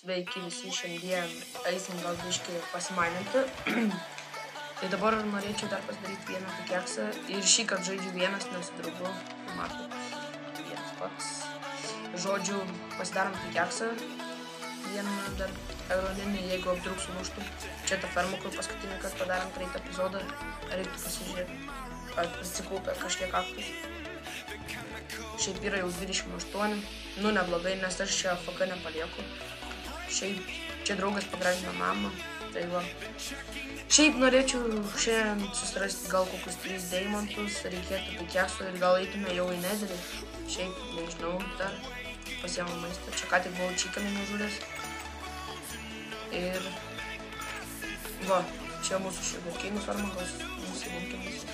Sveiki visi, šiandien eisim gal biškį pasimaininti. Tai dabar norėčiau dar pasidaryti vieną pikeksą ir šį kad žaidžiu vienas, nes su draugu, matot, vienas pats. Žodžiu, pasidarom pikeksą, vieną dar euroninį, jeigu apdruk suluštų. Čia ta ferma, kur paskutinį kartą padarėm praeitą epizodą, reiktų pasižiūrėti, ar prisikaupė kažkiek aktus. Šiaip yra jau 28, nu neblogai, nes aš čia FK nepalieku. Šiaip čia draugas pagražino namą, tai va. Šiaip norėčiau šiandien susirasti gal kokius 3 deimantus, reikėtų pikeksų ir gal eitume jau į Netherį. Šiaip nežinau, dar pasiėmau maistą. Čia ką tik buvau čikeną nužudęs. Ir va, čia mūsų šiuberkynų farma, gal nusirinkim visus.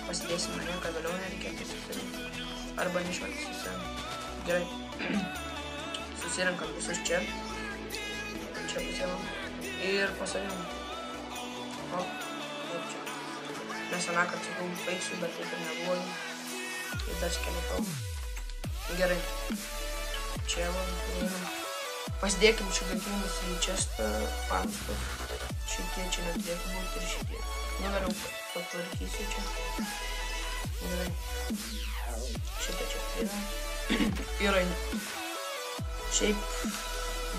Pasidėsim mane, kad vėliau nereikėtų susirinkti. Arba nešvati susirinkti. Gerai. Susirinkam visus čia. Čia pasiėmam. Ir pasavim. O, ir čia. Nes aną, kad sakau, baigsiu, bet taip ir nebuvo. Ir dar skeletau. Gerai. Čia va, einam. Pasidėkim šiuberkynus į čestą panstų. Šitie čia neturėtų būti ir šitie. Nu, vėliau patvarkysiu čia. Gerai. Šitą čia atvėrėm. Ir einu. Šiaip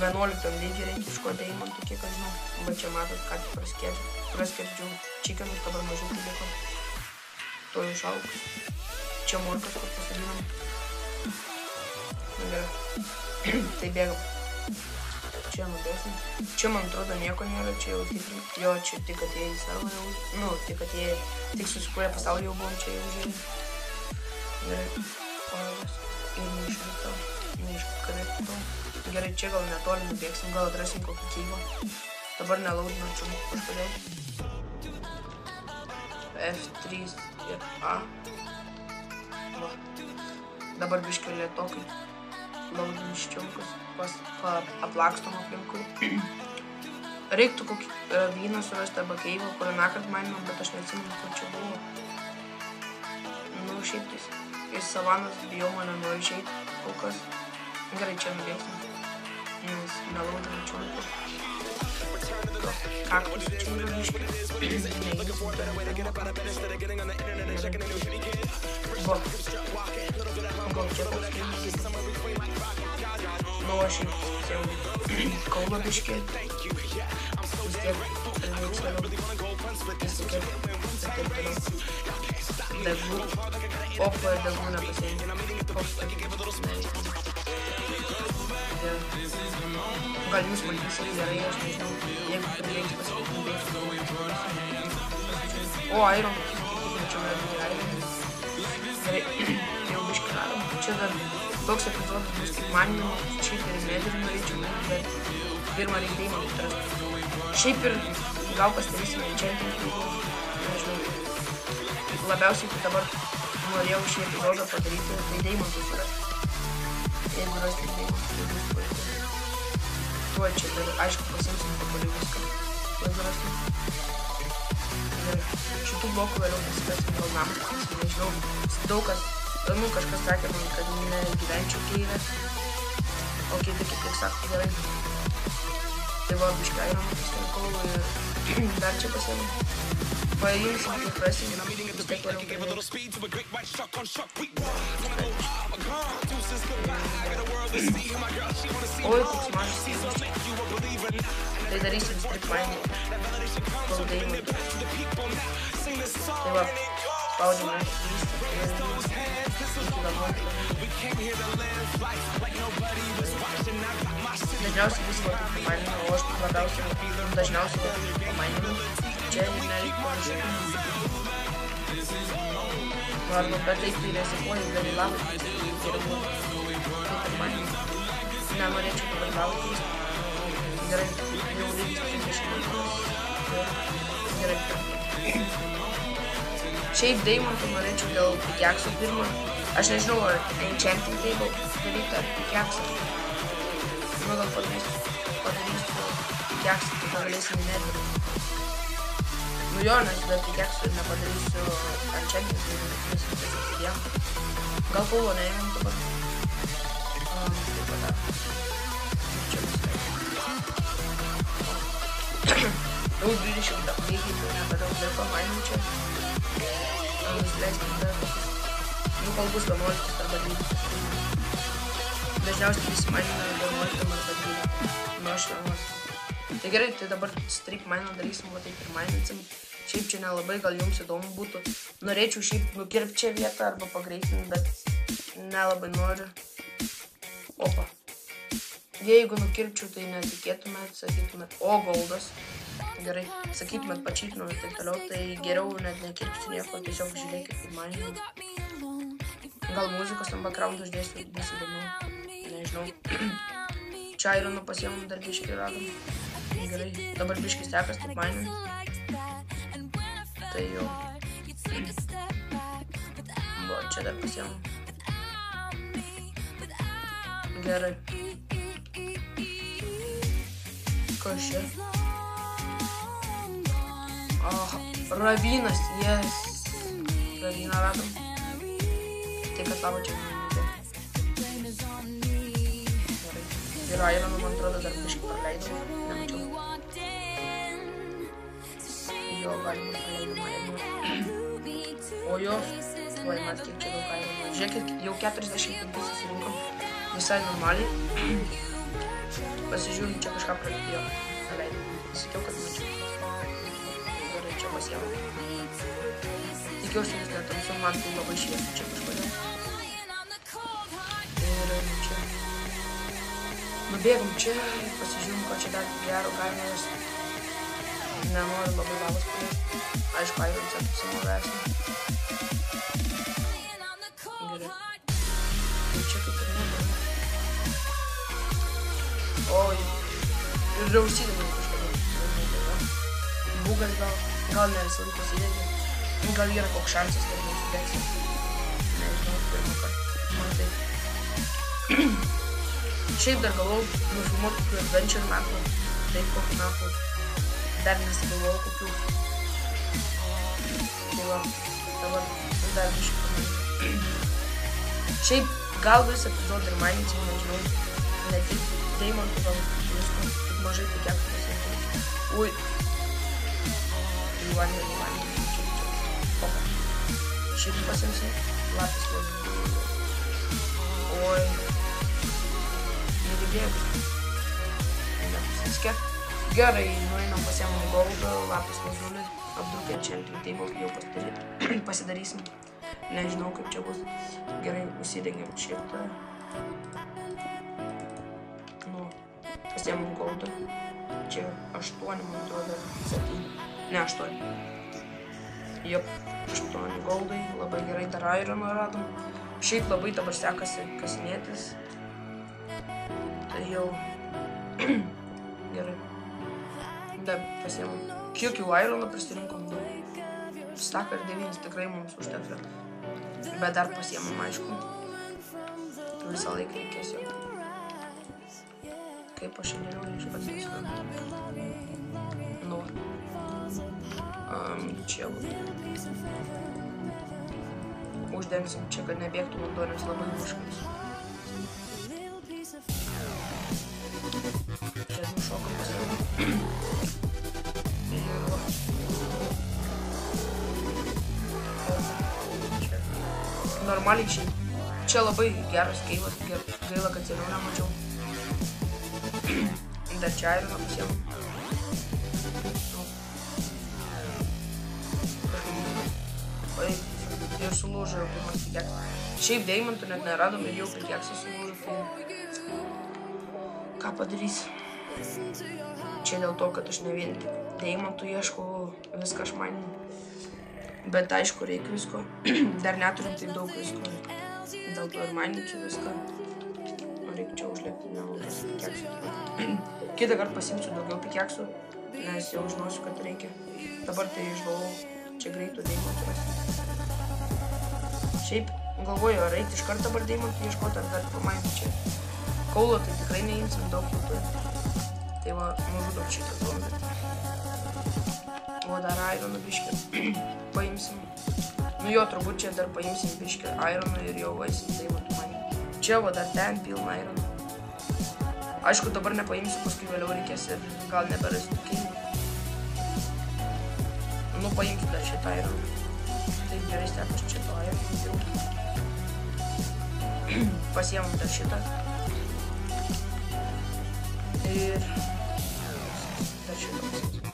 11 lygiai reikia iško deimantų, kiek aš žinau. Va čia matot, ką tik praskerdžiau čikenus, dabar mažiau liko. To jau šauks. Čia morkas, kur pasadinam. Gerai. Tai bėgam. Čia nubėsim. Čia man atrodo nieko nėra, čia jau tikrai. Jo, čia tik atėję į savo jau. Nu, tik atėję, tik susikūrę pasaulį jau buvom čia jau žiūrėjai. Gerai. Oras. Ir neiškrito. Gerai, čia gal netoli nubėgsim, gal atrasim kokį keivą. Dabar nelaudinu čia kažkodėl. F3 ir A. Va. Dabar biškį lietokai. Laudinu ščiaukas, aplakstom aplinkui. Reiktų kokį vyną surasti arba keivą, kur nakart maninom, bet aš neatsimenu, kur čia buvo. Nu, šiaip tais. Iš savanos biomą nenori išeit kol kas. Gerai, čia nubėgsim. Nes nelaudinu čiaukas. Kaktus čia yra biškį. Va. Gal čia koks keivas. Nu, aš jau pasiėmiau kaulą biškį. Vis tiek reiks vėliau. Degų. Opa, degų nepasiėmiau. Gal jūs matysit gerai, aš nežinau. Jeigu prireiks pasiėmiau. O, Iron. Čia yra Iron. Gerai, jau biškį darom. Čia dar toks epizodas bus kaip manimo, šiaip ir Netherį norėčiau, bet pirmą reikia deimantų atrasti. Šiaip ir gal pasidarysime enchanting, nežinau. Labiausiai tai dabar norėjau šį epizodą padaryti, tai deimantų surasti. Jeigu rasti deimantų, tai bus puiku. Tuo čia dar, aišku, pasimsim papaliu viską. Jeigu rasti. Ir šitų blokų vėliau pasikasim gal namus, nežinau, daug kas. Nu, kažkas sakė man, kad negyvenčiau keive. O kiti kaip tik sako, gerai. Tai va, biškį Iron pasirinkau ir dar čia pasiėmiau. Paimsim, kaip prasim, vis tiek vėliau gyvenau. Oi, koks mažas įvaizdžiai. Tai darysim strip mining. Paudėjimą. Tai va, spaudžiame ir dažniausiai vis va pamaninu, o aš labiausiai dažniausiai pamaninu. Čia nereik parašyti. Arba bet taip tai resikuoju, gali lavą keisti. Ir taip ir maninu. Nenorėčiau dabar lavą keisti. Gerai, jau lygis 30 metų. Gerai. Šiaip deimantų norėčiau dėl pikeksų pirmą. Aš nežinau, ar enchanting table daryti ar pikeksą. Nu, gal padarysiu pikeksą, tai pagalėsim į Netherį. Nu jo, nes dar pikeksų ir nepadarysiu enchanting table, nes viskas atsidėjom. Gal kovo neėmėm dabar. Taip pat dar. Jau 20 lygiai, tai nebedaug laiko mainom čia. Nusileistim dar kokius. Nu, kol bus 11 arba 12. Dažniausiai visi mainina 11 arba 12. Nu, aš 11. Tai gerai, tai dabar strip mainą darysim, va taip ir maininsim. Šiaip čia nelabai, gal jums įdomu būtų. Norėčiau šiaip nukirpti čia vietą arba pagreitinti, bet nelabai noriu. Opa. Jeigu nukirpčiau, tai netikėtumėt, sakytumėt, o goldas. Gerai, sakytumėt, pačytinau ir taip toliau, tai geriau net nekirpsiu nieko, tiesiog žiūrėkit kaip maininam. Gal muzikos tam background uždėsiu, bus įdomu, nežinau. Čia ironų pasiemam, dar biškį radom. Gerai, dabar biškis tekas taip mainint. Tai jau. Va, čia dar pasiemam. Gerai. Kas čia? Ravinas, yes. Raviną radom. Tai kas lavo čia neminėti. Ir ironų, man atrodo, dar biškį praleidau. Nemačiau. Jo, galima praleidimą ironų. O jo, vai mat, kiek čia daug ironų. Žiūrėkit, jau 45 susirinkom. Visai normaliai. Pasižiūrim, čia kažką praleidėjo. Sakiau, kad mačiau. Gerai, čia pasiemam. Tikiuosi, jūs netamsu, man tai labai šviesų čia kažkodėl. Ir čia. Nubėgam čia, pasižiūrim, ko čia dar gero galima rasti. Nenoriu labai lavos paliesti. Aišku, iron setų senovesnį. Gerai. Ir čia kaip ir nebėra. Oi. Ir rausidami kažkada. Bugas gal ne visą laiką pasidėti. Gal yra koks šansas, kad nesidėksim. Nežinau, pirmą kartą. Man taip. Šiaip dar galvau nufilmuoti kokių adventure mapų. Taip kokių mapų. Dar nesigalvojau kokių. Tai va, dabar dar biškį pamainyti. Šiaip gal visą epizodą ir mainysim, nežinau. Ne tik deimantų, gal visko. Tik mažai pikiakų pasiekti. Ui. Lyvanį. Opa. Šiaip pasiimsim. Lapis labai. Oi. Nebėgus. Nepasiskė. Gerai, nueinam pasiemam goldą, lapis lazulį, apdrukę enchanting table, jau pasidarysim. Nežinau, kaip čia bus. Gerai, užsidengiam šitą. Nu, pasiemam goldą. Čia 8, man atrodo, 7. Ne, 8. Jop, 8 goldai, labai gerai dar ironą radom. Šiaip labai dabar sekasi kasinėtis. Tai jau gerai. Dar pasiemam. Kiek jau ironą prisirinkom? Staką ir 9 tikrai mums užteks. Bet dar pasiemam, aišku. Visą laiką reikės jau. Kaip aš šiandien iš pats nesuprantu. Nu. Čia būtų. Uždengsim čia, kad nebėgtų vanduo, nes labai užkais. Čia nušokam pasiemam. Normaliai šiaip. Čia labai geras keivas, gaila, kad seniau nemačiau. Dar čia ironą pasiemam. Ir sulūžo jau pirmas pikeksas. Šiaip deimantų net neradom ir jau pikeksas sulūžo, tai ką padarys? Čia dėl to, kad aš ne vien tik deimantų ieškau, viską aš maninu. Bet aišku, reikia visko. Dar neturim taip daug visko. Dėl to ir maničiau viską. Reikia čia užlėkti nelaukęs pikeksų. Kitą kartą pasimsiu daugiau pikeksų, nes jau žinosiu, kad reikia. Dabar tai išgalvau čia greitų deimantų rasti. Šiaip galvoju, ar eiti iš karto dabar deimantų ieškoti, ar dar pamainti čia. Kaulo tai tikrai neimsim, daug jau turi. Tai va, nužudom šitą zombį. O dar ironą biškį paimsim. Nu jo, turbūt čia dar paimsim biškį ironą ir jau vaisim deimantų mainyti. Čia va dar ten pilna ironą. Aišku, dabar nepaimsiu, paskui vėliau reikės ir gal neberasiu keimą. Nu, paimsiu dar šitą ironą. Taip gerai stepas šitą ironą. Pasiemam dar šitą. Ir dar šitą pasiemam.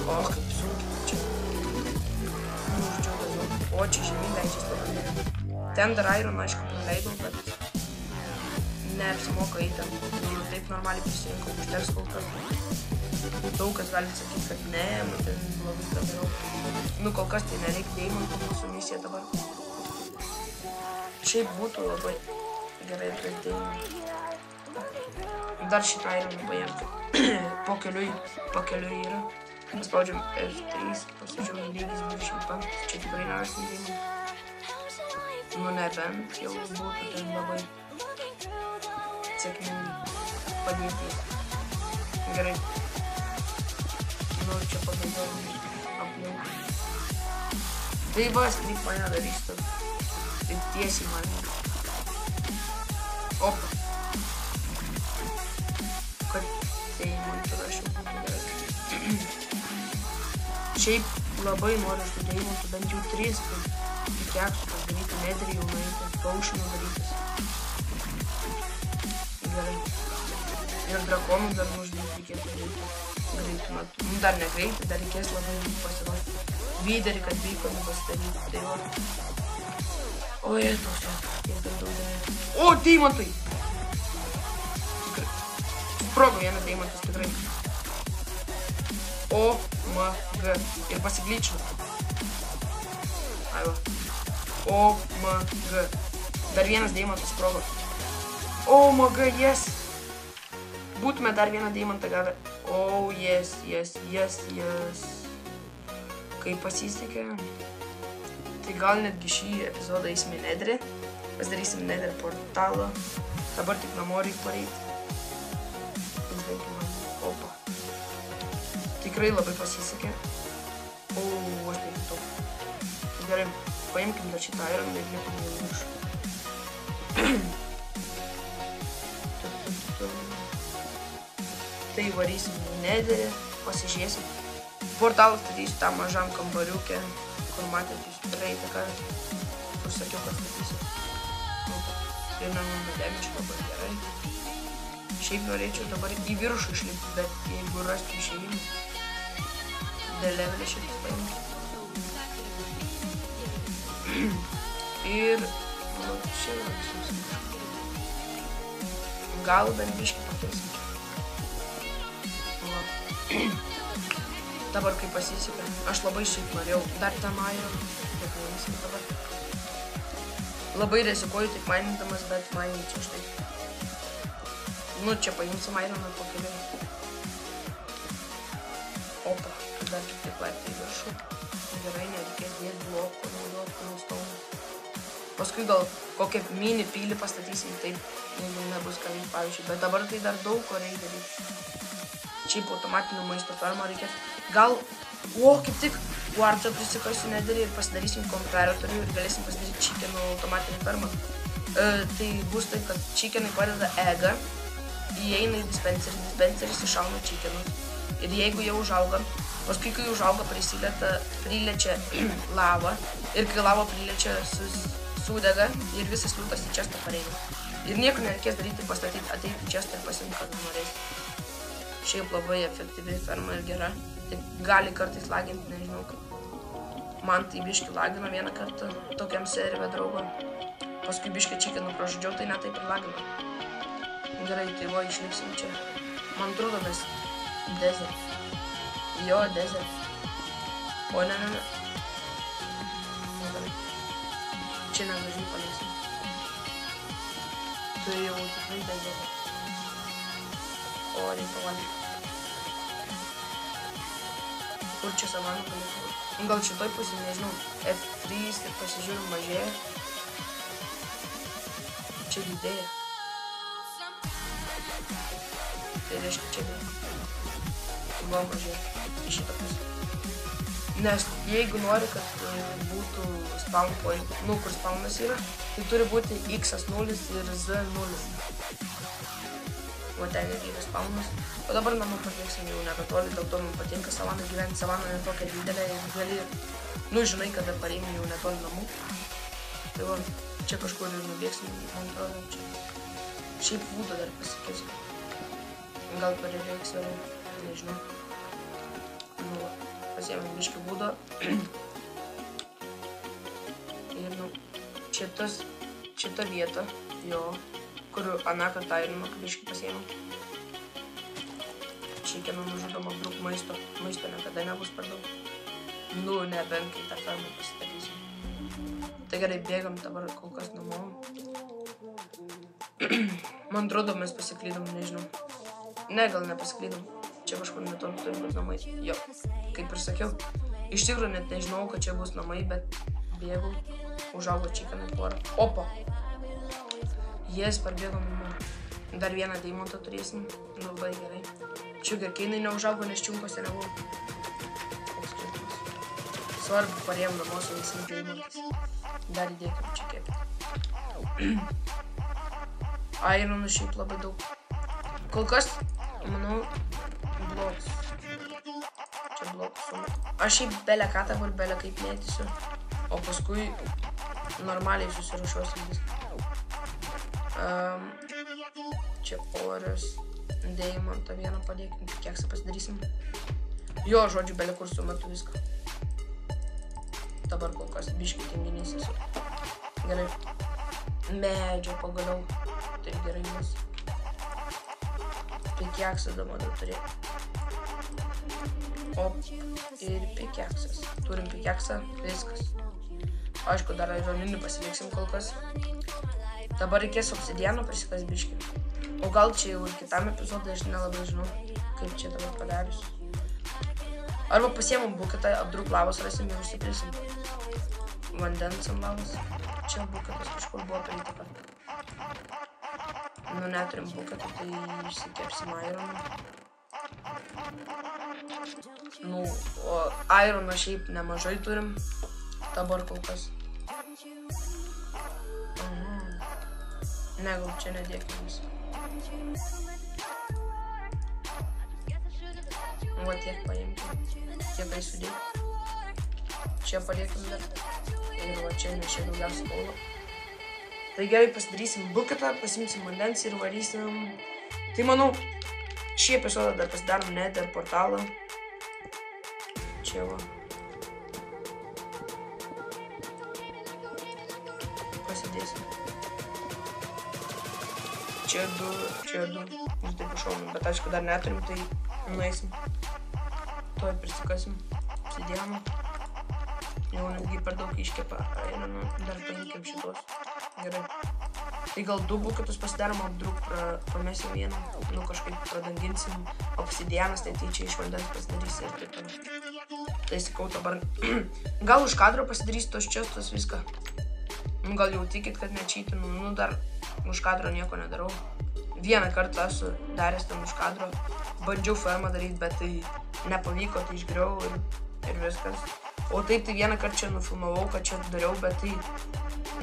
O, kaip sunkiai čia. Nuždžiau. O, čia žemyn leidžiasi pagrindinė. Ten dar ironą, aišku, praleidau, bet neapsimoka į ten. Jeigu taip normaliai prisirinkau, užteks kol kas. Daug kas gali sakyti, kad ne, bet ten labai pradariau. Nu, kol kas tai nereikia deimantų mūsų misija dabar. Šiaip būtų labai gerai turėti deimantų. Dar šitą ironą paimti. Pakeliui yra. Paspaudžiam F3, pasižiūrėjom lygis 25, čia tikrai nerasim deimantų. Nu, nebent jau būtų ten labai sėkmingai padėti. Gerai. Nu, čia pabaigiau aplink. Tai va, stryk mane darys tad. Tai tiesiai mane. Opa. Kad tai man tada aš jau būtų gerai. Šiaip labai noriu iš tų deimantų, bent jau 3, tai pikeksų padaryti, netri jau nueiti, paušinų darytis. Gerai. Ir drakonų dar nuždyti reikėtų greitai. Nu, dar negreitai, dar reikės labai pasirodyti. Vyderį, kad beikoną pasidaryti. Tai va. O, jėtos jau. Jie dar daug gerai. O, deimantai! Sprogo vienas deimantas tikrai. O, M, G. Ir pasiglyčiau. Ai va. O, M, G. Dar vienas deimantas sprogo. O, M, G, yes. Būtume dar vieną deimantą gavę. Oh, yes. Kai pasisekė, tai gal netgi šį epizodą eisime į Netherį. Pasidarysim Nether portalą. Dabar tik namo reikia pareiti. Opa. Tikrai labai pasisekė. O, aš neįtau. Gerai, paimkim dar šitą ironą ir liepam jau viršų. Tai varysim į Netherį, pasižiūrėsim. Portalą statysiu tą mažam kambariukę, kur matėt jūs praeitą kartą, kur sakiau, kad statysiu. Ir nenudemičiu labai gerai. Šiaip norėčiau dabar į viršų išlipti, bet jeigu rasiu išėjimą, dėl levelį šiek tiek paimti. Ir, nu, čia yra visus. Gal bent biškį pakeisim. Dabar kai pasisekė, aš labai šiaip norėjau dar tą ironą, bet neįsim dabar. Labai rizikuoju tik mainindamas, bet maininti čia štai. Nu, čia paimsim ironą po keliui. Opa, dar kitaip laiptai į viršų. Gerai, nereikės dėti blokų, naudoti nustaumą. Paskui gal kokią mini pylį pastatysim, taip, jeigu nebus ką veikti, pavyzdžiui. Bet dabar tai dar daug ko reikia daryti. Šiaip automatinio maisto fermą reikės. Gal, kaip tik, Wartą prisikasiu Netherį ir pasidarysim komparatorių ir galėsim pasidaryti chickenų automatinį fermą. Tai bus taip, kad chickenai padeda egą, įeina į dispenserį, dispenseris iššauna chickenus. Ir jeigu jie užauga, paskui kai užauga priliečia lavą ir kai lava priliečia sudega ir visas liūtas į čestą pareina. Ir nieko nereikės daryti, pastatyti, ateiti į čestą ir pasimti, kad norėsi. Šiaip labai efektyvi ferma ir gera. Tik gali kartais laginti, nežinau kaip. Man tai biškį lagino vieną kartą tokiam serve draugo. Paskui biškį chickenų pražudžiau, tai ne taip ir lagino. Gerai, tai va, išlipsim čia. Man atrodo, mes desert. Jo, desert. O, ne. Gerai. Čia nedažnai paliksim. Tai jau tikrai desert. O, reikia valgyti. Kur čia savanų galėtų būti? Gal šitoj pusė, nežinau, F3 ir pasižiūrim mažėja. Čia didėja. Tai reiškia čia didėja. Va mažėja. Į šitą pusę. Nes jeigu nori, kad būtų spawn point, nu kur spawnas yra, tai turi būti x0 ir z0. Va ten irgi spawnas. O dabar namų pabėgsim jau nebetoli, dėl to man patinka savana gyventi. Savana ne tokia didelė ir gali, žinai, kada pareini jau netoli namų. Tai va, čia kažkur ir nubėgsim, man atrodo, čia. Šiaip būdą dar pasikeis. Gal prireiks vėliau, nežinau. Nu, pasiėmėm biškį būdą. Ir, nu, šita vieta, jo, kur aną kartą Ironą biškį pasiėmėm. Šikieno nužudom apdruk maisto. Maisto niekada nebus per daug. Nu, nebent kai tą fermą pasidarysim. Tai gerai, bėgam dabar kol kas namo. Man atrodo, mes pasiklydom, nežinau. Ne, gal nepasiklydom. Čia kažkur netoli turi būt namai. Jo, kaip ir sakiau. Iš tikrųjų net nežinau, kad čia bus namai, bet bėgau. Užaugo čikaną porą. Opa! Jes, parbėgom namo. Dar vieną deimantą turėsim. Nu, labai gerai. Sugarcane'ai neužaugo, nes čiunkose nebuvo. Koks čiunkas. Svarbu, parėjom namo su visais deimantais. Dar įdėkim čia kiek. Ironų šiaip labai daug. Kol kas, manau, bloks. Čia bloks suma. Aš šiaip belę ką dabar, belę kaip mėtysiu. O paskui normaliai susirašuosim viską. Čia orius. Deimantą vieną padėkim, keksą pasidarysim. Jo, žodžiu, belė kur sumetu viską. Dabar kol kas biškį tinginys esu. Gerai. Medžio pagaliau. Tai gerai mes. Pikeksą dabar dar turėti. O, ir pikeksas. Turim pikeksą, viskas. Aišku, dar ironinį pasiliksim kol kas. Dabar reikės obsidiano prisikas biškį. O gal čia jau ir kitam epizodui, aš nelabai žinau, kaip čia dabar padarius. Arba pasiemam buketą, apdruk lavos rasim ir užsipilsim. Vandens ant lavos. Čia buketas kažkur buvo praeitą kartą. Nu, neturim buketų, tai išsikepsim Ironą. Nu, o Ironą šiaip nemažai turim. Dabar kol kas. Ne, gal čia nedėkim visą. Va tiek paimkim. Tiek tai sudėkim. Čia padėkim dar. Ir va čia nešė daugiausia baulo. Tai gerai, pasidarysim buketą, pasimsim vandens ir varysim. Tai manau, šį epizodą dar pasidarom Nether portalą. Čia va. Pasidėsim. Čia du. Ir taip išaunam, bet aišku dar neturim, tai nueisim. Tuoj prisikasim. Apsidėjom. Jau netgi per daug iškepa. Ironų, dar paimkim šitos. Gerai. Tai gal du buketus pasidarom, apdruk pamesim vieną. Nu kažkaip pradanginsim. Obsidianas, tai čia iš vandens pasidarys ir taip toliau. Tai sakau dabar. Gal už kadro pasidarys tos čestos viską. Nu gal jau tikit, kad nečytinu. Nu dar už kadro nieko nedarau. Vieną kartą esu daręs ten už kadro. Bandžiau fermą daryti, bet tai nepavyko, tai išgriau ir viskas. O taip tai vieną kartą čia nufilmavau, kad čia dariau, bet tai,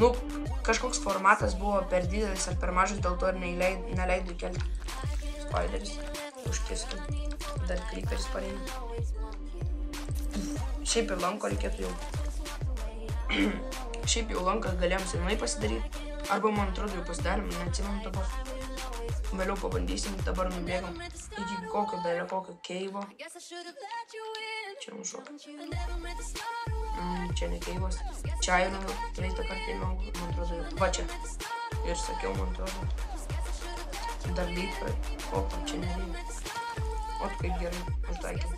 nu, kažkoks formatas buvo per didelis ar per mažas, dėl to ir neleido įkelti. Spideris, užkiskim. Dar creeperis pareina. Šiaip ir lanko reikėtų jau. Šiaip jau lanką galėjom senai pasidaryti. Arba, man atrodo, jau pasidarėm, neatsimenu dabar. Vėliau pabandysim, dabar nubėgam iki kokio keivo. Čia nušoka. Čia ne keivas. Čia Ironą praeitą kartą ėmiau, man atrodo, va čia. Ir sakiau, man atrodo. Dar lypa. Opa, čia nereikia. Ot, kaip gerai, užtaikėm.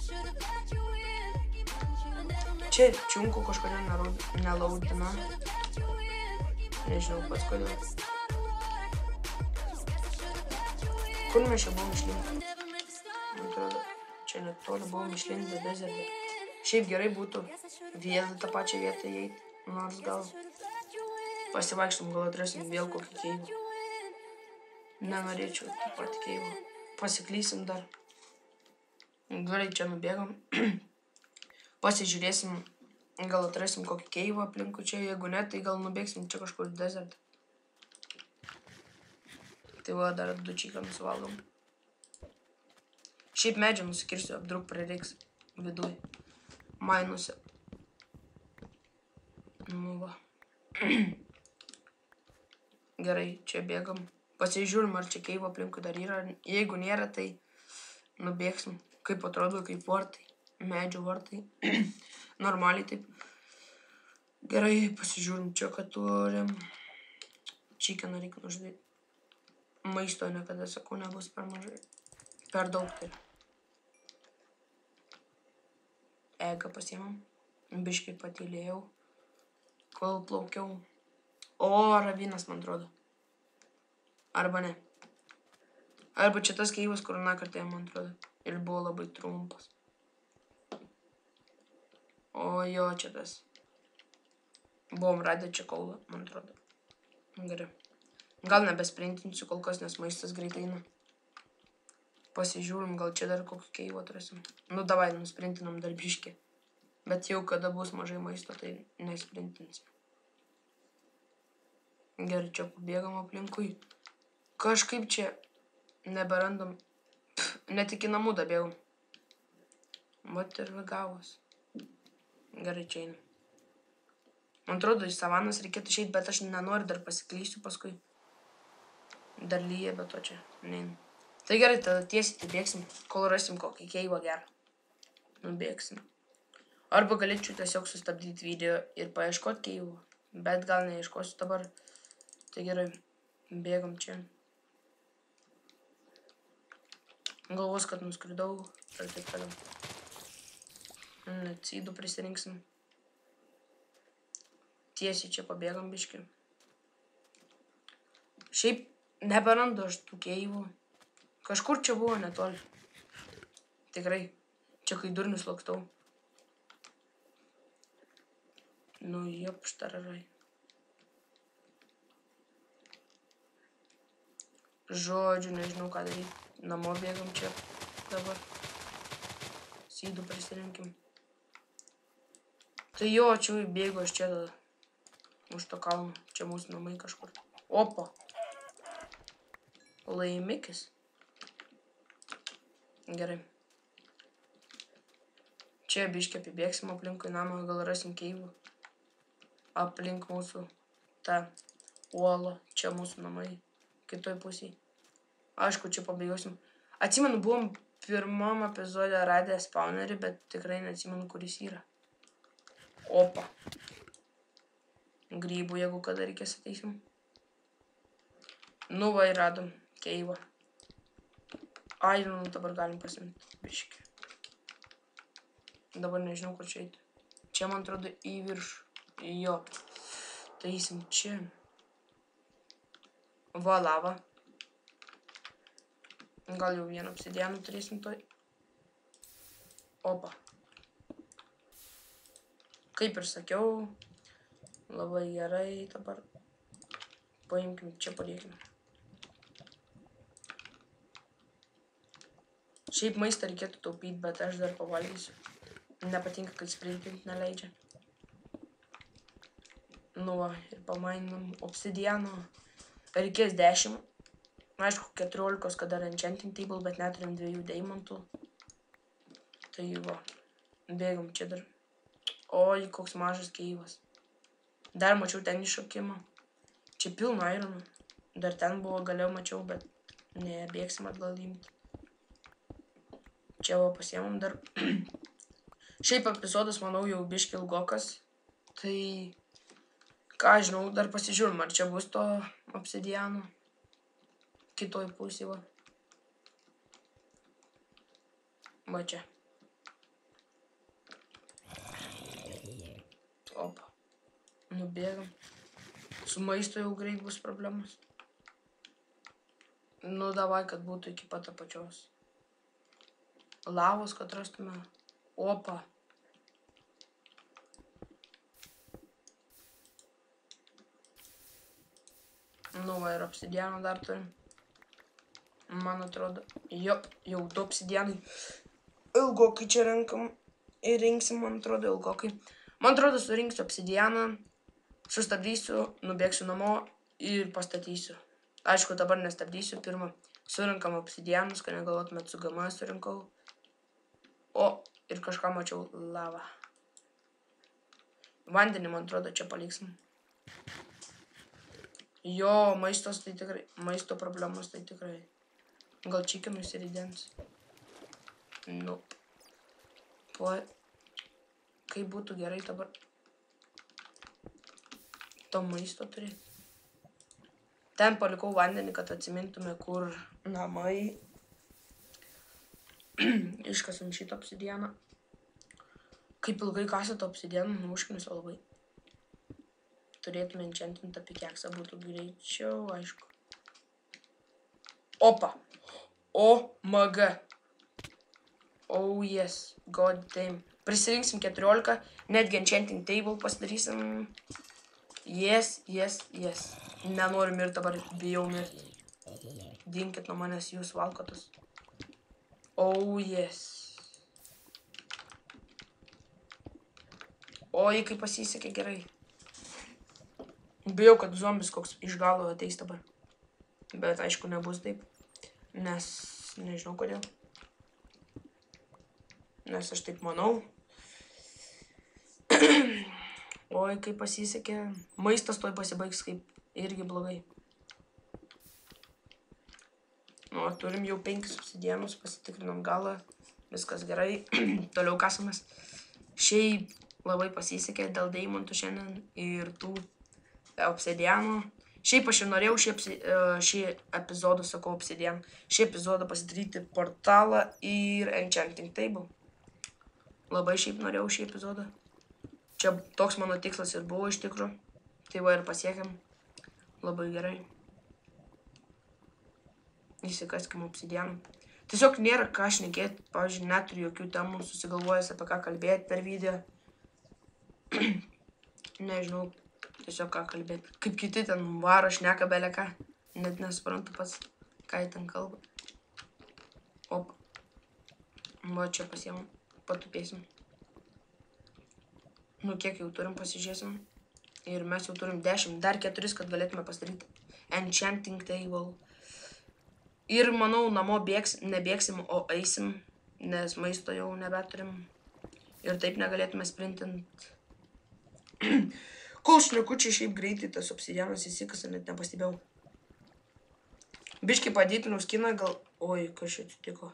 Čia čiunku kažkodėl nelaudina. Nežinau pats kodėl. Kur mes čia buvom išlindę? Man atrodo, čia net toli buvom išlindę dezertą. Šiaip gerai būtų vėl tą pačią vietą įeiti. Nors gal pasivaikštom, gal atrasim vėl kokį keivą. Nenorėčiau tą patį keivą. Pasiklysim dar. Gerai, čia nubėgam. Pasižiūrėsim. Gal atrasim kokį keivą aplinkų čia, jeigu ne, tai gal nubėgsim čia kažkur dezertą. Tai va, dar du čikanus valgom. Šiaip medžią nusikirsiu, apdruk prireiks viduj. Mainuose. Nu va. Gerai, čia bėgam. Pasižiūrim, ar čia keivo aplinkui dar yra. Jeigu nėra, tai nubėgsim. Kaip atrodo, kaip vartai. Medžio vartai. Normaliai taip. Gerai, pasižiūrim čia, kad turim. Čikeną reikia nužudyti. Maisto niekada, sakau, nebus per mažai. Per daug tai. Egą pasiemam. Biškai patylėjau. Kol plaukiau. O, ravinas, man atrodo. Arba ne. Arba čia tas keivas, kur aną kartą, man atrodo. Ir buvo labai trumpas. O jo, čia tas. Buvom radę čia kaulą, man atrodo. Gerai. Gal nebesprintinsiu kol kas, nes maistas greitai eina. Pasižiūrim, gal čia dar kokį keivą atrasim. Nu, davai, nusprintinam dar biškį. Bet jau kada bus mažai maisto, tai nesprintinsim. Gerai, čia pabėgam aplinkui. Kažkaip čia neberandam. Net iki namų dabėgam. Vat ir gavos. Gerai, čia einu. Man atrodo, iš savanos reikėtų išeit, bet aš nenoriu, dar pasiklysiu paskui. Dar lyja, bet to čia neinu. Tai gerai, tada tiesiai tai bėgsim, kol rasim kokį keivą gerą. Nubėgsim. Arba galėčiau tiesiog sustabdyti video ir paieškoti keivų, bet gal neieškosiu dabar. Tai gerai, bėgam čia. Galvos, kad nuskridau ir taip toliau. Net cydų prisirinksim. Tiesiai čia pabėgam biškį. Šiaip neberandu aš tų keivų. Kažkur čia buvo netoli. Tikrai. Čia kai durnius lakstau. Nu, jep, štararai. Žodžiu, nežinau ką daryti. Namo bėgam čia dabar. Sydų prisirinkim. Tai jo, čia bėgu aš čia tada. Už to kalno. Čia mūsų namai kažkur. Opa. Laimikis. Gerai. Čia biškį apibėgsim aplinkui namą. Gal rasim keivų. Aplink mūsų tą uolą. Čia mūsų namai. Kitoj pusėj. Aišku, čia pabėgiosim. Atsimenu, buvom pirmam epizode radę spawnerį, bet tikrai neatsimenu, kuris yra. Opa. Grybų, jeigu kada reikės ateisim. Nu va, ir radom keivą. Ai, nu dabar galim pasimti biškį. Dabar nežinau, kur čia eiti. Čia, man atrodo, į viršų. Jo. Tai eisim čia. Va, lava. Gal jau vieną obsidianą turėsim toj. Opa. Kaip ir sakiau, labai gerai dabar. Paimkim, čia padėkim. Šiaip maistą reikėtų taupyti, bet aš dar pavalgysiu. Nepatinka, kad sprintint neleidžia. Nu va, ir pamainom obsidiano. Reikės 10. Aišku, 14, kad dar enchanting table, bet neturim 2 deimantų. Tai va, bėgam čia dar. Oi, koks mažas keivas. Dar mačiau ten iššokimą. Čia pilna ironų. Dar ten buvo, galiau mačiau, bet nebėgsim atgal imti. Čia va pasiemam dar. Šiaip epizodas, manau, jau biški ilgokas. Tai, ką žinau, dar pasižiūrim, ar čia bus to obsidiano. Kitoj pusėj va. Va čia. Opa. Nubėgam. Su maisto jau greit bus problemas. Nu, davai, kad būtų iki pat apačios. Lavos, kad rastume. Opa. Nu, va, ir obsidiano dar turim. Man atrodo, jop, jau 2 obsidianai. Ilgokai čia renkam ir rinksim, man atrodo, ilgokai. Man atrodo, surinksiu obsidianą, sustabdysiu, nubėgsiu namo ir pastatysiu. Aišku, dabar nestabdysiu, pirmą Surinkam obsidianus, kad negalvotumėt su gama surinkau. O, ir kažką mačiau lavą. Vandenį, man atrodo, čia paliksim. Jo, maistos tai tikrai, maisto problemos tai tikrai. Gal čikinu įsiridens. Nope. Kaip būtų gerai dabar to maisto turėti. Ten palikau vandenį, kad atsimintume, kur namai. Iškasam šitą obsidianą. Kaip ilgai kasėt obsidianą, užkniso labai. Turėtume enchantintą pikeksą, būtų greičiau, aišku. Opa. OMG. Oh yes, god damn. Prisirinksim 14, netgi enchanting table pasidarysim. Yes. Nenoriu mirti dabar, bijau mirti. Dinkit nuo manęs, jūs valkotus. Oh yes. Oi, kaip pasisekė gerai. Bijau, kad zombis koks iš galo ateis dabar. Bet aišku, nebus taip. Nes nežinau kodėl. Nes aš taip manau. Oi, kaip pasisekė. Maistas toj pasibaigs kaip irgi blogai. O, turim jau 5 obsidianus, pasitikrinom galą. Viskas gerai. Toliau kasamas. Šiaip labai pasisekė dėl deimantų šiandien ir tų obsidianų. Šiaip aš jau norėjau šį epizodą, sakau obsidian, šį epizodą pasidaryti portalą ir enchanting table. Labai šiaip norėjau šį epizodą. Čia toks mano tikslas ir buvo iš tikrųjų. Tai va ir pasiekėm. Labai gerai. Įsikaskim obsidianą. Tiesiog nėra ką šnekėti. Pavyzdžiui, neturiu jokių temų susigalvojęs apie ką kalbėti per video. Nežinau. Tiesiog ką kalbėti. Kaip kiti ten varo šneka belė ką. Net nesuprantu pats, ką jie ten kalba. Op. Va čia pasiemam. Patupėsim. Nu kiek jau turim, pasižiūrėsim. Ir mes jau turim 10. Dar 4, kad galėtume pasidaryti enchanting table. Ir manau, namo nebėgsim, o eisim. Nes maisto jau nebeturim. Ir taip negalėtume sprintint. Kol šnekučiai šiaip greitai tas obsidianas įsikasa, net nepastebėjau. Biškai padėtinau skiną, gal... Oi, kas čia atsitiko.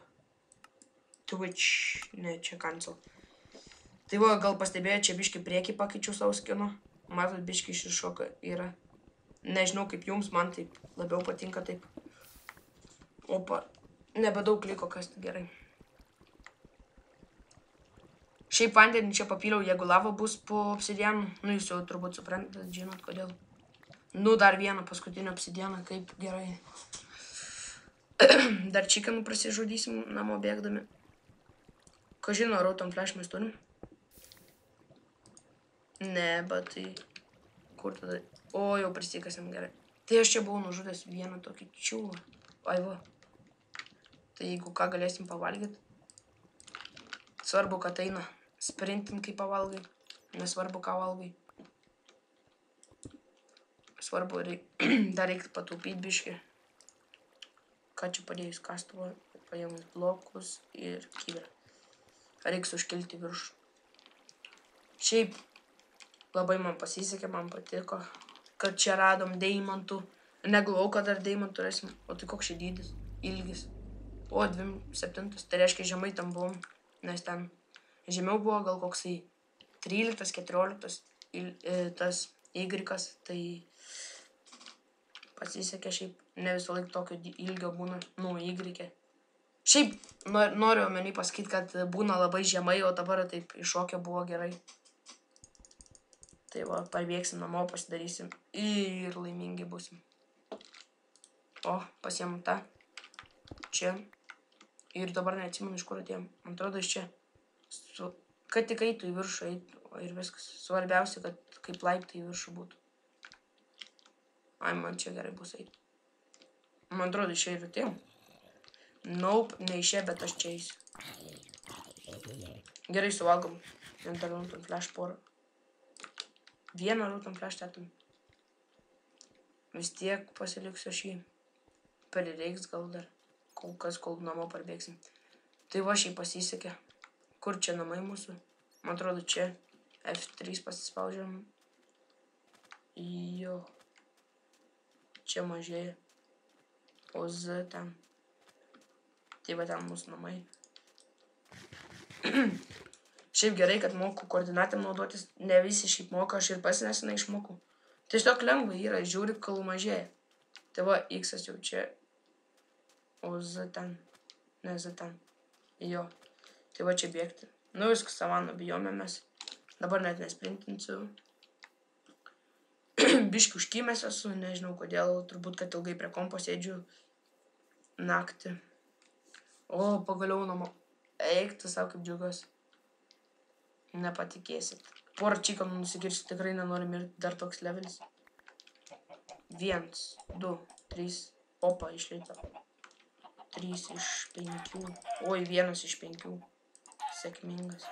Twitch. Ne, čia cancel. Tai va, gal pastebėjo, čia biškai priekį pakeičiau savo skino. Matot, biškai iššoka yra. Nežinau kaip jums, man taip labiau patinka taip. Opa, nebedaug liko kasti gerai. Šiaip vandenį čia papyliau, jeigu lava bus po obsidianų. Nu, jūs jau turbūt suprantat, žinot kodėl. Nu, dar vieną paskutinį obsidianą, kaip gerai. Dar chikenų prasižudysim namo bėgdami. Ką žino, Rotom Flash mes turim? Ne, bet tai... Kur tada? O, jau prisikasėm gerai. Tai aš čia buvau nužudęs vieną tokį čiūlą. Ai va. Tai jeigu ką galėsim pavalgyti. Svarbu, kad eina. Sprintint, kai pavalgai. Nesvarbu, ką valgai. Svarbu, dar reikia pataupyti biškį. Ką čia padėjus kastuvą, paėmus blokus ir kyberą. Reiks užkilti viršų. Šiaip labai man pasisekė, man patiko, kad čia radom deimantų. Negalvau, kad dar deimantų rasim. O tai koks čia dydis, ilgis. O, 2,7. Tai reiškia, žemai tam buvom, nes ten žemiau buvo gal koksai 13, 14 tas Y, tai pasisekė šiaip. Ne visą laiką tokio ilgio būna, nu, Y. Šiaip noriu omeny pasakyti, kad būna labai žemai, o dabar taip iššokė buvo gerai. Tai va, parbėgsim namo, pasidarysim ir laimingi būsim. O, pasiemam tą. Čia. Ir dabar neatsimenu, iš kur atėjom. Man atrodo, iš čia. Kad tik eitų į viršų ir viskas. Svarbiausia, kad kaip laiptai į viršų būtų. Ai, man čia gerai bus eiti. Man atrodo, iš čia ir atėjom. Nope, ne iš čia, bet aš čia eisiu. Gerai, suvalgom. Dar Rotom Flash porą. Vieną Rotom Flash tėtum. Vis tiek pasiliksiu šį. Prireiks gal dar. kol kas, kol namo parbėgsim. Tai va, šiai pasisekė. Kur čia namai mūsų? Man atrodo, čia F3 pasispaudžiam. Jo. Čia mažėja. O Z ten. Tai va ten mūsų namai. Šiaip gerai, kad moku koordinatėm naudotis. Ne visi šiaip moka, aš ir pats nesenai išmokau. Tiesiog lengva yra, žiūri, kol mažėja. Tai va, X jau čia. O Z ten. Ne, Z ten. Jo. Tai va čia bėgti. Nu viskas, savaną bijome mes. Dabar net nesprintinsiu. Biški užkymęs esu, nežinau kodėl. Turbūt, kad ilgai prie kompo sėdžiu naktį. O, pagaliau namo. Eik, tu savo kaip džiugiuosi. Nepatikėsit. Porą čikanų nusikirsiu, tikrai nenoriu mirti. Dar toks levelis. 1, 2, 3. Opa, išleito. 3 iš 5. Oi, 1 iš 5. Sėkmingas.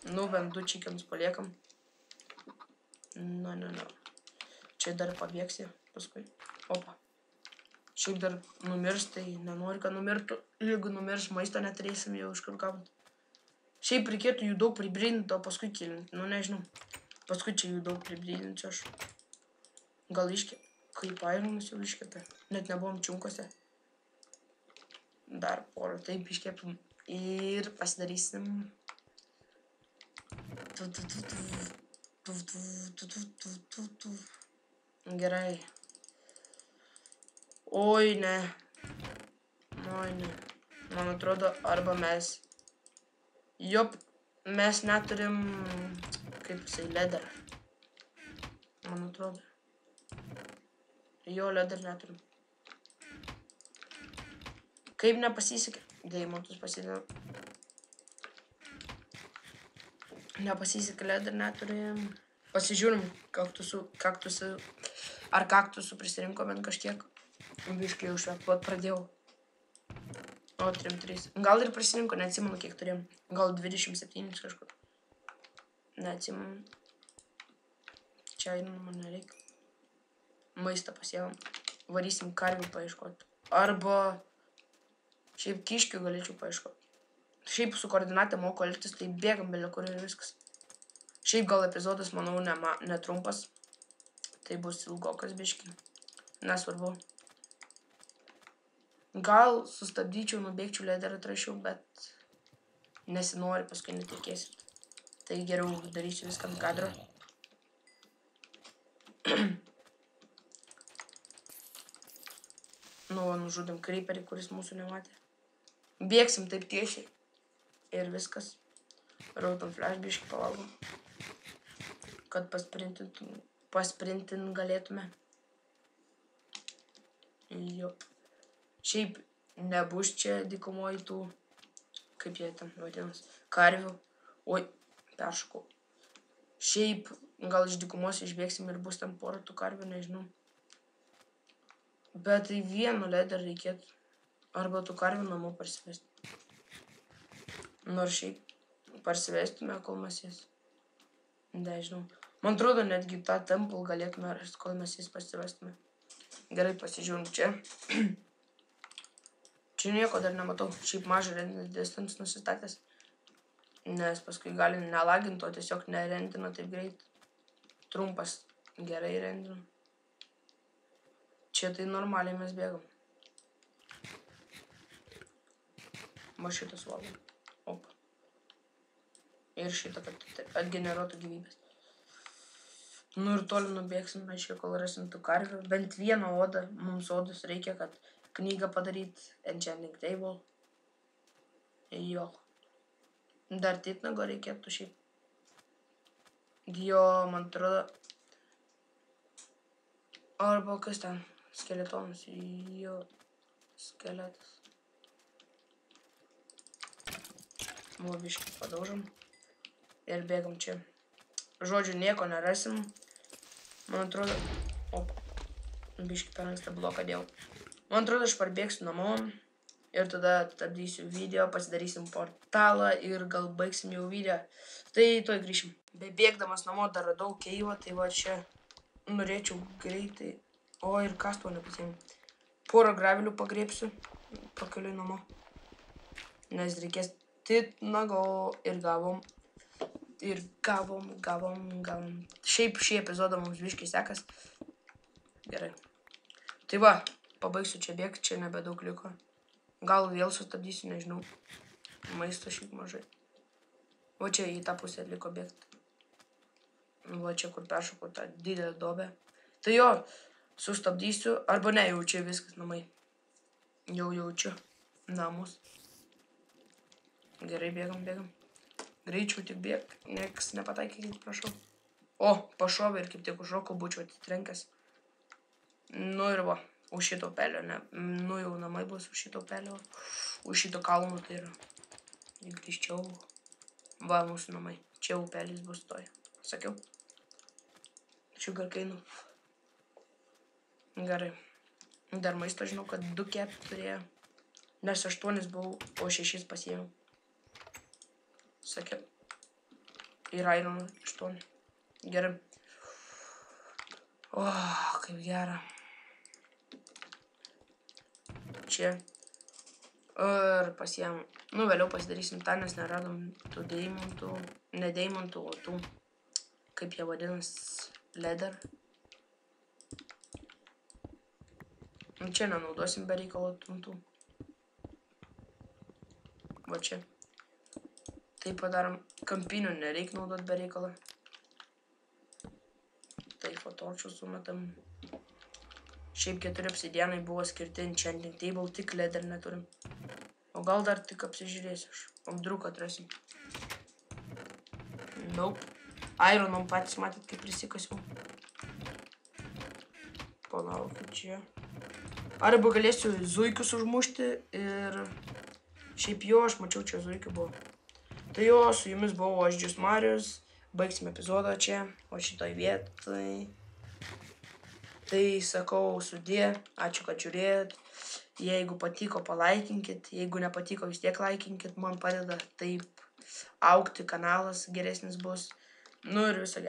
Nu, bent 2 čikanus paliekam. Nu. Čia dar pabėgsi paskui. Opa. Šiaip dar numirs, tai nenoriu, kad numirtų. Jeigu numirs, maisto neturėsim jau iš kur gauti. Šiaip reikėtų jų daug pribridinti, o paskui kilinti. Nu, nežinau. Paskui čia jų daug pribridinti aš. Gal iškėp. Kaip aironus jau iškėpė. Net nebuvom čiunkose. Dar porą taip iškėpim. Ir pasidarysim. Gerai. Oi, ne. Oi, ne. Man atrodo, arba mes. Jop, mes neturim, kaip jisai, leder. Man atrodo. Jo, leder neturim. Kaip nepasisekė. Deimantus pasidėjom. Nepasisekė, leder neturim. Pasižiūrim, kaktusų. Ar kaktusų prisirinko bent kažkiek. Biškai jau švepuot pradėjau. O, 3. Gal ir prisirinko, neatsimenu, kiek turėjom. Gal 27 kažkur. Neatsimenu. Čia einam, man nereikia. Maistą pasiemam. Varysim karvių paieškoti. Arba šiaip kiškių galėčiau paieškoti. Šiaip su koordinatė moku elgtis, tai bėgam belia kur ir viskas. Šiaip gal epizodas, manau, netrumpas. Tai bus ilgokas biški. Nesvarbu. Gal sustabdyčiau, nubėgčiau, lederą atrašiau, bet nesinori, paskui netikėsit. Tai geriau darysiu viską ant kadro. Nu, nužudėm creeperį, kuris mūsų nematė. Bėgsim taip tiesiai. Ir viskas. Rautam flash biškį pavalgom. Kad pasprintin galėtume. Jop. Šiaip nebus čia dykumoji tų, kaip jie ten vadinas, karvių. Oi, peršokau. Šiaip gal iš dykumos išbėgsim ir bus ten porą tų karvių, nežinau. Bet tai vienu leder reikėtų. Arba tų karvių namo parsivesti. Nors šiaip parsivestume, kol mes jas. Nežinau. Man atrodo, netgi tą temple galėtume rasti, kol mes jas pasivestume. Gerai, pasižiūrim čia. Čia nieko dar nematau. Šiaip mažą render distance nusistatęs. Nes paskui gali nelaginti, o tiesiog nerendina taip greit. Trumpas gerai rendina. Čia tai normaliai mes bėgam. Va šitas valom. Opa. Ir šitą, kad atgeneruotų gyvybės. Nu ir toli nubėgsim, aiškiai, kol rasim tų karvių. Bent vieną odą. Mums odus reikia, kad knygą padaryti. Enchanting table. Jo. Dar titnago reikėtų šiaip. Jo, man atrodo. Arba kas ten? Skeletonas. Jo. Skeletas. Va biškį padaužam. Ir bėgam čia. Žodžiu, nieko nerasim. Man atrodo... Opa. Biškį per ankstą bloką dėjau. Man atrodo, aš parbėgsiu namo. Ir tada stabdysiu video, pasidarysim portalą ir gal baigsim jau video. Tai tuoj grįšim. Bebėgdamas namo dar radau keivą, tai va čia norėčiau greitai. O ir kastuvo nepasiėmiau. porą gravelių pagrėpsiu pakeliui namo. Nes reikės titnago ir gavom. Šiaip šį epizodą mums biškai sekas. Gerai. Tai va, pabaigsiu čia bėgti, čia nebedaug liko. Gal vėl sustabdysiu, nežinau. Maisto šiaip mažai. O čia į tą pusę liko bėgti. Va čia kur peršokau tą didelę duobę. Tai jo, sustabdysiu. Arba ne, jau čia viskas namai. Jau jaučiu namus. Gerai, bėgam. Greičiau tik bėg. Niekas nepataikykit, prašau. O, pašovė ir kaip tik užšokau, būčiau atitrenkęs. Nu ir va, už šito pelio, ne. Nu jau namai bus už šito pelio. Už šito kalno tai yra. Grįžčiau. Va, mūsų namai. Čia upelis bus toj. Sakiau. Čia garkainu. Gerai. Dar maisto žinau, kad 2 kepti turėjo. Nes 8 buvau, o 6 pasiėmiau. Sakiau. Ir iron 8. Gerai. O, kaip gera. Čia. Ir pasiėmų. Nu, vėliau pasidarysim tą, nes neradom tų deimantų. Ne deimantų, o tų. Kaip jie vadinas. Leather. Nu, čia nenaudosim be reikalo tų. Va čia. Taip padarom. Kampinių nereik naudot be reikalo. Taip, fotorčių sumetam. Šiaip 4 obsidianai buvo skirti enchanting table, tik leather neturim. O gal dar tik apsižiūrėsiu aš. Obdruką atrasim. Nope. Ironom patys matėt, kaip prisikasiau. Palaukit čia. Arba galėsiu zuikius užmušti ir... Šiaip jo, aš mačiau, čia zuikių buvo. Tai jo, su jumis buvau aš Džius Marius. Baigsime epizodą čia, o šitoj vietoj. Tai sakau sudie, ačiū, kad žiūrėjot. Jeigu patiko, palaikinkit. Jeigu nepatiko, vis tiek laikinkit. Man padeda taip augti, kanalas geresnis bus. Nu ir viso gero.